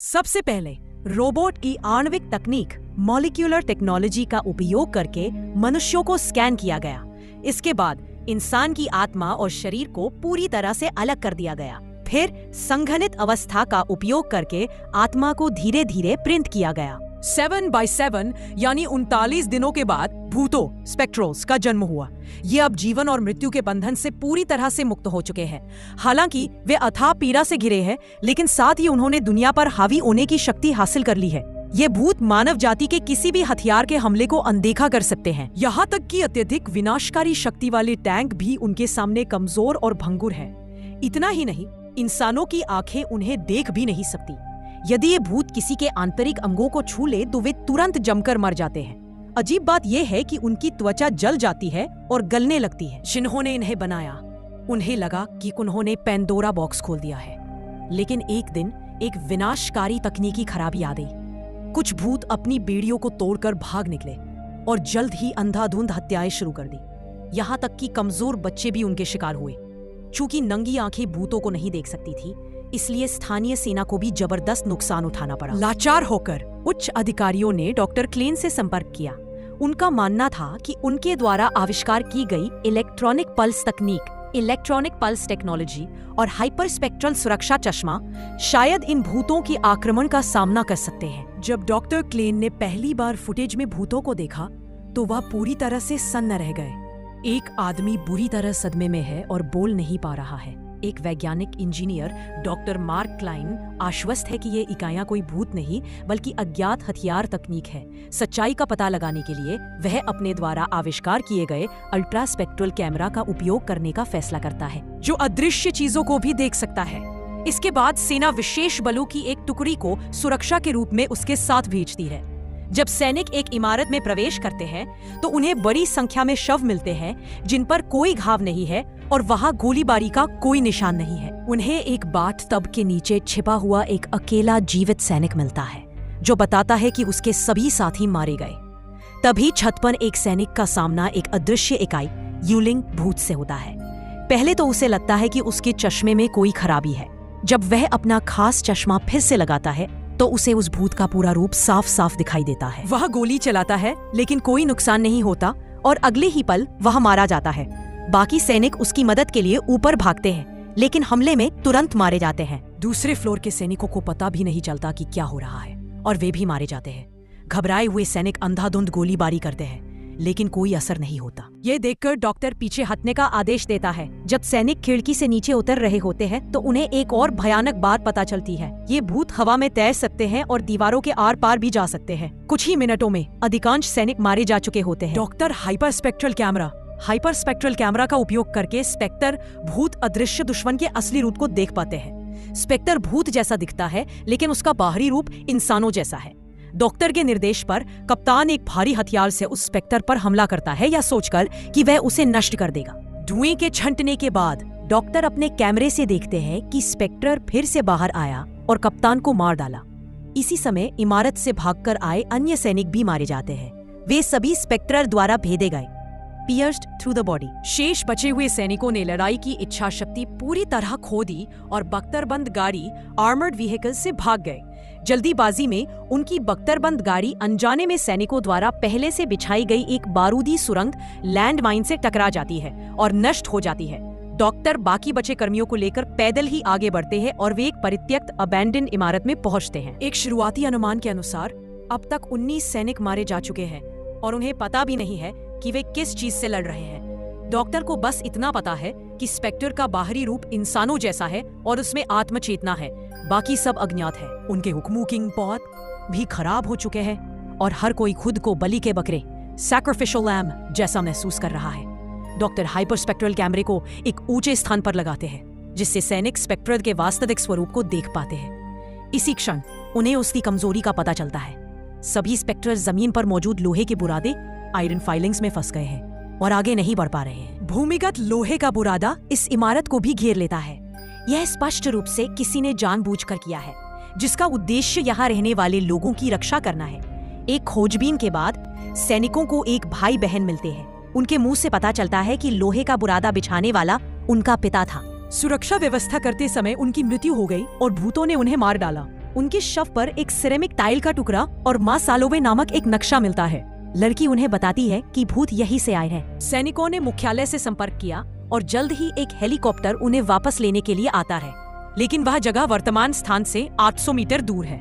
सबसे पहले रोबोट की आणविक तकनीक मॉलिक्यूलर टेक्नोलॉजी का उपयोग करके मनुष्यों को स्कैन किया गया। इसके बाद इंसान की आत्मा और शरीर को पूरी तरह से अलग कर दिया गया। फिर संघनित अवस्था का उपयोग करके आत्मा को धीरे धीरे प्रिंट किया गया। 7x7 यानी 39 दिनों के बाद भूतों स्पेक्ट्रल्स का जन्म हुआ। ये अब जीवन और मृत्यु के बंधन से पूरी तरह से मुक्त हो चुके हैं। हालांकि वे अथाह पीड़ा से घिरे हैं, लेकिन साथ ही उन्होंने दुनिया पर हावी होने की शक्ति हासिल कर ली है। ये भूत मानव जाति के किसी भी हथियार के हमले को अनदेखा कर सकते हैं। यहाँ तक कि अत्यधिक विनाशकारी शक्ति वाले टैंक भी उनके सामने कमजोर और भंगुर हैं। इतना ही नहीं, इंसानों की आंखें उन्हें देख भी नहीं सकती। यदि ये भूत किसी के आंतरिक अंगों को छू ले तो वे तुरंत जमकर मर जाते हैं। अजीब बात यह है कि उनकी त्वचा जल जाती है और गलने लगती है। जिन्होंने इन्हें बनाया, उन्हें लगा कि उन्होंने पेंडोरा बॉक्स खोल दिया है। लेकिन एक दिन एक विनाशकारी तकनीकी खराबी आ गई। कुछ भूत अपनी बेड़ियों को तोड़कर भाग निकले और जल्द ही अंधाधुंध हत्याएं शुरू कर दी। यहाँ तक कि कमजोर बच्चे भी उनके शिकार हुए। चूंकि नंगी आंखें भूतों को नहीं देख सकती थी, इसलिए स्थानीय सेना को भी जबरदस्त नुकसान उठाना पड़ा। लाचार होकर उच्च अधिकारियों ने डॉक्टर क्लेन से संपर्क किया। उनका मानना था कि उनके द्वारा आविष्कार की गई इलेक्ट्रॉनिक पल्स तकनीक, इलेक्ट्रॉनिक पल्स टेक्नोलॉजी और हाइपरस्पेक्ट्रल सुरक्षा चश्मा शायद इन भूतों के आक्रमण का सामना कर सकते हैं। जब डॉक्टर क्लेन ने पहली बार फुटेज में भूतों को देखा तो वह पूरी तरह से सन्न रह गए। एक आदमी बुरी तरह सदमे में है और बोल नहीं पा रहा है। एक वैज्ञानिक इंजीनियर डॉक्टर मार्क क्लाइन आश्वस्त है कि ये इकाइयां कोई भूत नहीं बल्कि अज्ञात हथियार तकनीक है। सच्चाई का पता लगाने के लिए वह अपने द्वारा आविष्कार किए गए अल्ट्रा स्पेक्ट्रल कैमरा का उपयोग करने का फैसला करता है, जो अदृश्य चीजों को भी देख सकता है। इसके बाद सेना विशेष बलों की एक टुकड़ी को सुरक्षा के रूप में उसके साथ भेजती है। जब सैनिक एक इमारत में प्रवेश करते हैं तो उन्हें बड़ी संख्या में शव मिलते हैं जिन पर कोई घाव नहीं है और वहां गोलीबारी का कोई निशान नहीं है। उन्हें एक बाथ टब के नीचे छिपा हुआ एक अकेला जीवित सैनिक मिलता है, जो बताता है कि उसके सभी साथी मारे गए। तभी छत पर एक सैनिक का सामना एक अदृश्य इकाई यूलिंग भूत से होता है। पहले तो उसे लगता है कि उसके चश्मे में कोई खराबी है। जब वह अपना खास चश्मा फिर से लगाता है तो उसे उस भूत का पूरा रूप साफ साफ दिखाई देता है। वह गोली चलाता है, लेकिन कोई नुकसान नहीं होता और अगले ही पल वह मारा जाता है। बाकी सैनिक उसकी मदद के लिए ऊपर भागते हैं, लेकिन हमले में तुरंत मारे जाते हैं। दूसरे फ्लोर के सैनिकों को पता भी नहीं चलता कि क्या हो रहा है और वे भी मारे जाते हैं। घबराए हुए सैनिक अंधाधुंध गोलीबारी करते हैं, लेकिन कोई असर नहीं होता। ये देखकर डॉक्टर पीछे हटने का आदेश देता है। जब सैनिक खिड़की से नीचे उतर रहे होते हैं तो उन्हें एक और भयानक बात पता चलती है। ये भूत हवा में तैर सकते हैं और दीवारों के आर पार भी जा सकते हैं। कुछ ही मिनटों में अधिकांश सैनिक मारे जा चुके होते हैं। डॉक्टर हाइपर स्पेक्ट्रल कैमरा का उपयोग करके स्पेक्टर भूत अदृश्य दुश्मन के असली रूप को देख पाते हैं। स्पेक्टर भूत जैसा दिखता है, लेकिन उसका बाहरी रूप इंसानों जैसा है। डॉक्टर के निर्देश पर कप्तान एक भारी हथियार से उस स्पेक्टर पर हमला करता है, या सोचकर कि वह उसे नष्ट कर देगा। धुएं के छंटने के बाद डॉक्टर अपने कैमरे से देखते हैं कि स्पेक्टर फिर से बाहर आया और कप्तान को मार डाला। इसी समय इमारत से भागकर आए अन्य सैनिक भी मारे जाते हैं। वे सभी स्पेक्टर द्वारा भेदे गए, पियर्स्ड थ्रू द बॉडी। शेष बचे हुए सैनिकों ने लड़ाई की इच्छा शक्ति पूरी तरह खो दी और बख्तरबंद गाड़ी आर्मर्ड व्हीकल से भाग गए। जल्दीबाजी में उनकी बख्तरबंद गाड़ी अनजाने में सैनिकों द्वारा पहले से बिछाई गई एक बारूदी सुरंग लैंड माइन से टकरा जाती है और नष्ट हो जाती है। डॉक्टर बाकी बचे कर्मियों को लेकर पैदल ही आगे बढ़ते हैं और वे एक परित्यक्त अबैंडन इमारत में पहुंचते हैं। एक शुरुआती अनुमान के अनुसार अब तक 19 सैनिक मारे जा चुके हैं और उन्हें पता भी नहीं है कि वे किस चीज से लड़ रहे हैं। डॉक्टर को बस इतना पता है कि स्पेक्टर का बाहरी रूप इंसानों जैसा है और उसमें आत्मचेतना है। बाकी सब अज्ञात है। उनके हुक्मुकिंग पॉट भी खराब हो चुके हैं और हर कोई खुद को बलि के बकरे, सैक्रिफिशियल लैम जैसा महसूस कर रहा है। डॉक्टर हाइपर स्पेक्ट्रल कैमरे को एक ऊंचे स्थान पर लगाते हैं, जिससे सैनिक स्पेक्टर के वास्तविक स्वरूप को देख पाते हैं। इसी क्षण उन्हें उसकी कमजोरी का पता चलता है। सभी स्पेक्टर जमीन पर मौजूद लोहे के बुरादे आयरन फाइलिंग्स में फंस गए हैं और आगे नहीं बढ़ पा रहे हैं। भूमिगत लोहे का बुरादा इस इमारत को भी घेर लेता है। यह स्पष्ट रूप से किसी ने जानबूझकर किया है, जिसका उद्देश्य यहाँ रहने वाले लोगों की रक्षा करना है। एक खोजबीन के बाद सैनिकों को एक भाई बहन मिलते हैं। उनके मुंह से पता चलता है कि लोहे का बुरादा बिछाने वाला उनका पिता था। सुरक्षा व्यवस्था करते समय उनकी मृत्यु हो गई और भूतों ने उन्हें मार डाला। उनके शव पर एक सिरेमिक टाइल का टुकड़ा और माँ सालोवे नामक एक नक्शा मिलता है। लड़की उन्हें बताती है कि भूत यहीं से आए हैं। सैनिकों ने मुख्यालय से संपर्क किया और जल्द ही एक हेलीकॉप्टर उन्हें वापस लेने के लिए आता है, लेकिन वह जगह वर्तमान स्थान से 800 मीटर दूर है।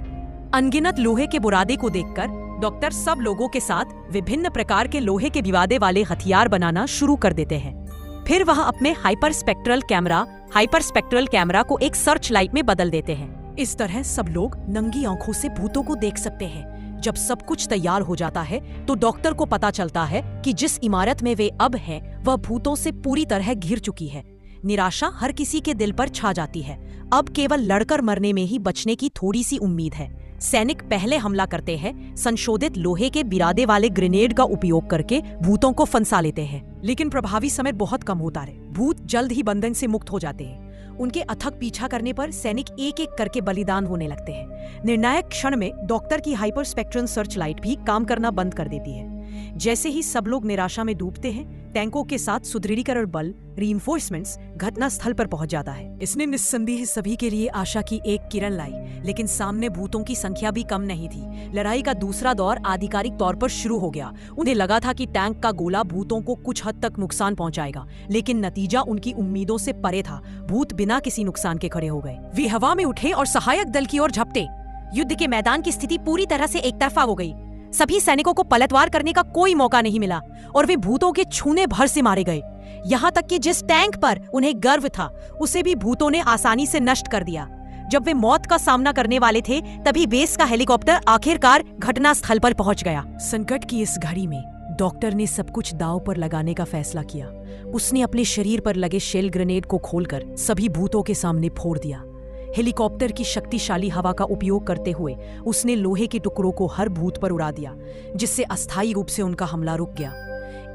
अनगिनत लोहे के बुरादे को देखकर डॉक्टर सब लोगों के साथ विभिन्न प्रकार के लोहे के विवादे वाले हथियार बनाना शुरू कर देते हैं। फिर वह अपने हाइपर स्पेक्ट्रल कैमरा को एक सर्च लाइट में बदल देते हैं। इस तरह सब लोग नंगी आंखों से भूतों को देख सकते हैं। जब सब कुछ तैयार हो जाता है तो डॉक्टर को पता चलता है कि जिस इमारत में वे अब हैं वह भूतों से पूरी तरह घिर चुकी है। निराशा हर किसी के दिल पर छा जाती है। अब केवल लड़कर मरने में ही बचने की थोड़ी सी उम्मीद है। सैनिक पहले हमला करते हैं, संशोधित लोहे के बिरादे वाले ग्रेनेड का उपयोग करके भूतों को फंसा लेते हैं, लेकिन प्रभावी समय बहुत कम होता है। भूत जल्द ही बंधन से मुक्त हो जाते हैं। उनके अथक पीछा करने पर सैनिक एक एक करके बलिदान होने लगते हैं। निर्णायक क्षण में डॉक्टर की हाइपर स्पेक्ट्रल सर्च लाइट भी काम करना बंद कर देती है। जैसे ही सब लोग निराशा में डूबते हैं, टैंकों के साथ सुदृढ़ीकरण बल रीइंफोर्समेंट्स घटना स्थल पर पहुंच जाता है। इसने निस्संदेह सभी के लिए आशा की एक किरण लाई, लेकिन सामने भूतों की संख्या भी कम नहीं थी। लड़ाई का दूसरा दौर आधिकारिक तौर पर शुरू हो गया। उन्हें लगा था कि टैंक का गोला भूतों को कुछ हद तक नुकसान पहुंचाएगा, लेकिन नतीजा उनकी उम्मीदों से परे था। भूत बिना किसी नुकसान के खड़े हो गए। वे हवा में उठे और सहायक दल की ओर झपटे। युद्ध के मैदान की स्थिति पूरी तरह से एकतरफा हो गई। सभी सैनिकों को पलटवार करने का कोई मौका नहीं मिला और वे भूतों के छूने भर से मारे गए। यहाँ तक कि जिस टैंक पर उन्हें गर्व था उसे भी भूतों ने आसानी से नष्ट कर दिया। जब वे मौत का सामना करने वाले थे तभी बेस का हेलीकॉप्टर आखिरकार घटना स्थल पर पहुंच गया। संकट की इस घड़ी में डॉक्टर ने सब कुछ दांव पर लगाने का फैसला किया। उसने अपने शरीर पर लगे शेल ग्रेनेड को खोलकर सभी भूतों के सामने फोड़ दिया। हेलीकॉप्टर की शक्तिशाली हवा का उपयोग करते हुए उसने लोहे के टुकड़ों को हर भूत पर उड़ा दिया, जिससे अस्थायी रूप से उनका हमला रुक गया।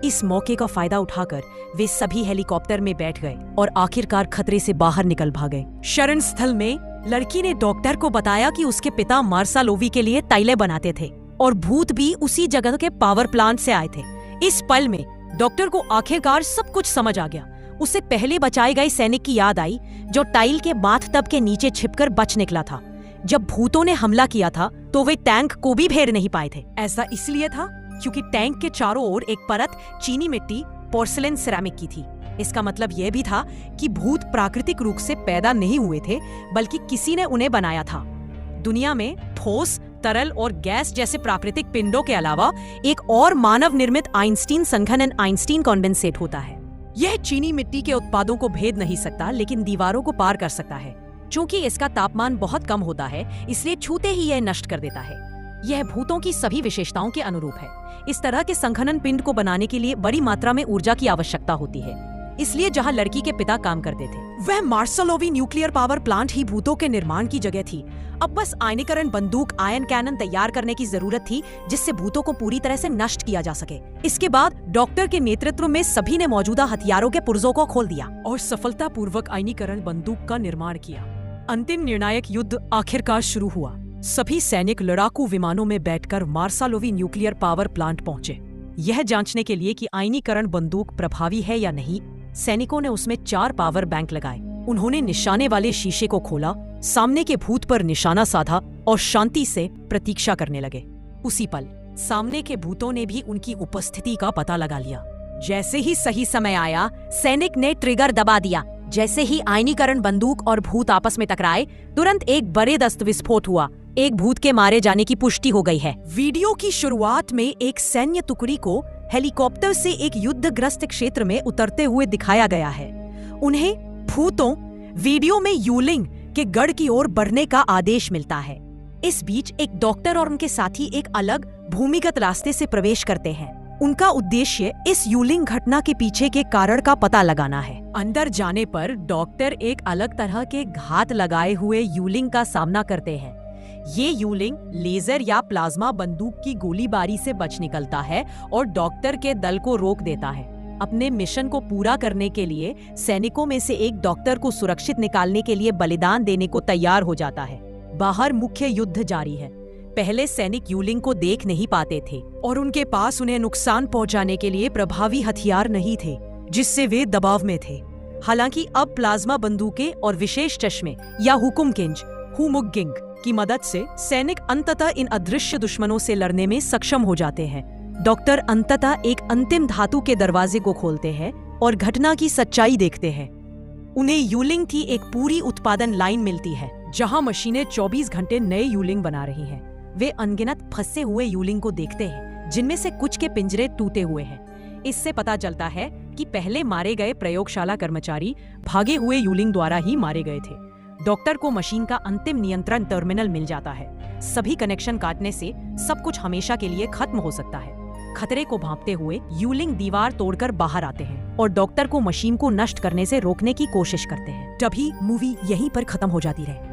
इस मौके का फायदा उठाकर वे सभी हेलीकॉप्टर में बैठ गए और आखिरकार खतरे से बाहर निकल भागे। शरण स्थल में लड़की ने डॉक्टर को बताया कि उसके पिता मार्सालोवी के लिए टाइलें बनाते थे और भूत भी उसी जगह के पावर प्लांट से आए थे। इस पल में डॉक्टर को आखिरकार सब कुछ समझ आ गया। उसे पहले बचाए गए सैनिक की याद आई जो टाइल के बाथटब के नीचे छिपकर बच निकला था। जब भूतों ने हमला किया था तो वे टैंक को भी घेर नहीं पाए थे। ऐसा इसलिए था क्योंकि टैंक के चारों ओर एक परत चीनी मिट्टी पोर्सिलेन सिरेमिक की थी। इसका मतलब यह भी था कि भूत प्राकृतिक रूप से पैदा नहीं हुए थे, बल्कि किसी ने उन्हें बनाया था। दुनिया में ठोस, तरल और गैस जैसे प्राकृतिक पिंडों के अलावा एक और मानव निर्मित आइंस्टीन संघनन आइंस्टीन कॉन्डेंसेट होता है। यह चीनी मिट्टी के उत्पादों को भेद नहीं सकता, लेकिन दीवारों को पार कर सकता है। चूंकि इसका तापमान बहुत कम होता है, इसलिए छूते ही यह नष्ट कर देता है। यह भूतों की सभी विशेषताओं के अनुरूप है। इस तरह के संघनन पिंड को बनाने के लिए बड़ी मात्रा में ऊर्जा की आवश्यकता होती है। इसलिए जहां लड़की के पिता काम करते थे वह मार्सालोवी न्यूक्लियर पावर प्लांट ही भूतों के निर्माण की जगह थी। अब बस आयनीकरण बंदूक आयन कैनन तैयार करने की जरूरत थी, जिससे भूतों को पूरी तरह से नष्ट किया जा सके। इसके बाद डॉक्टर के नेतृत्व में सभी ने मौजूदा हथियारों के पुर्जों को खोल दिया और सफलतापूर्वक आयनीकरण बंदूक का निर्माण किया। अंतिम निर्णायक युद्ध आखिरकार शुरू हुआ। सभी सैनिक लड़ाकू विमानों में बैठकर मार्सालोवी न्यूक्लियर पावर प्लांट पहुंचे। यह जांचने के लिए कि आयनीकरण बंदूक प्रभावी है या नहीं, सैनिकों ने उसमें 4 पावर बैंक लगाए। उन्होंने निशाने वाले शीशे को खोला, सामने के भूत पर निशाना साधा और शांति से प्रतीक्षा करने लगे। उसी पल सामने के भूतों ने भी उनकी उपस्थिति का पता लगा लिया। जैसे ही सही समय आया, सैनिक ने ट्रिगर दबा दिया। जैसे ही आयनीकरण बंदूक और भूत आपस में टकराए, तुरंत एक बड़े दस्त विस्फोट हुआ। एक भूत के मारे जाने की पुष्टि हो गई है। वीडियो की शुरुआत में एक सैन्य टुकड़ी को हेलीकॉप्टर से एक युद्धग्रस्त क्षेत्र में उतरते हुए दिखाया गया है। उन्हें भूतों वीडियो में यूलिंग के गढ़ की ओर बढ़ने का आदेश मिलता है। इस बीच एक डॉक्टर और उनके साथी एक अलग भूमिगत रास्ते से प्रवेश करते हैं। उनका उद्देश्य इस यूलिंग घटना के पीछे के कारण का पता लगाना है। अंदर जाने पर डॉक्टर एक अलग तरह के घात लगाए हुए यूलिंग का सामना करते हैं। ये यूलिंग लेजर या प्लाज्मा बंदूक की गोलीबारी से बच निकलता है और डॉक्टर के दल को रोक देता है। अपने मिशन को पूरा करने के लिए सैनिकों में से एक डॉक्टर को सुरक्षित निकालने के लिए बलिदान देने को तैयार हो जाता है। बाहर मुख्य युद्ध जारी है। पहले सैनिक यूलिंग को देख नहीं पाते थे और उनके पास उन्हें नुकसान पहुंचाने के लिए प्रभावी हथियार नहीं थे, जिससे वे दबाव में थे। हालांकि अब प्लाज्मा बंदूकें और विशेष चश्मे या हुकुमकिंज हुमुगिंग की मदद से सैनिक अंततः इन अदृश्य दुश्मनों से लड़ने में सक्षम हो जाते हैं। डॉक्टर अंततः एक अंतिम धातु के दरवाजे को खोलते हैं और घटना की सच्चाई देखते हैं। उन्हें यूलिंग की एक पूरी उत्पादन लाइन मिलती है, जहां मशीनें 24 घंटे नए यूलिंग बना रही हैं। वे अनगिनत फंसे हुए यूलिंग को देखते हैं, जिनमें से कुछ के पिंजरे टूटे हुए हैं। इससे पता चलता है कि पहले मारे गए प्रयोगशाला कर्मचारी भागे हुए यूलिंग द्वारा ही मारे गए थे। डॉक्टर को मशीन का अंतिम नियंत्रण टर्मिनल मिल जाता है। सभी कनेक्शन काटने से सब कुछ हमेशा के लिए खत्म हो सकता है। खतरे को भांपते हुए यूलिंग दीवार तोड़कर बाहर आते हैं और डॉक्टर को मशीन को नष्ट करने से रोकने की कोशिश करते हैं। तभी मूवी यहीं पर खत्म हो जाती है।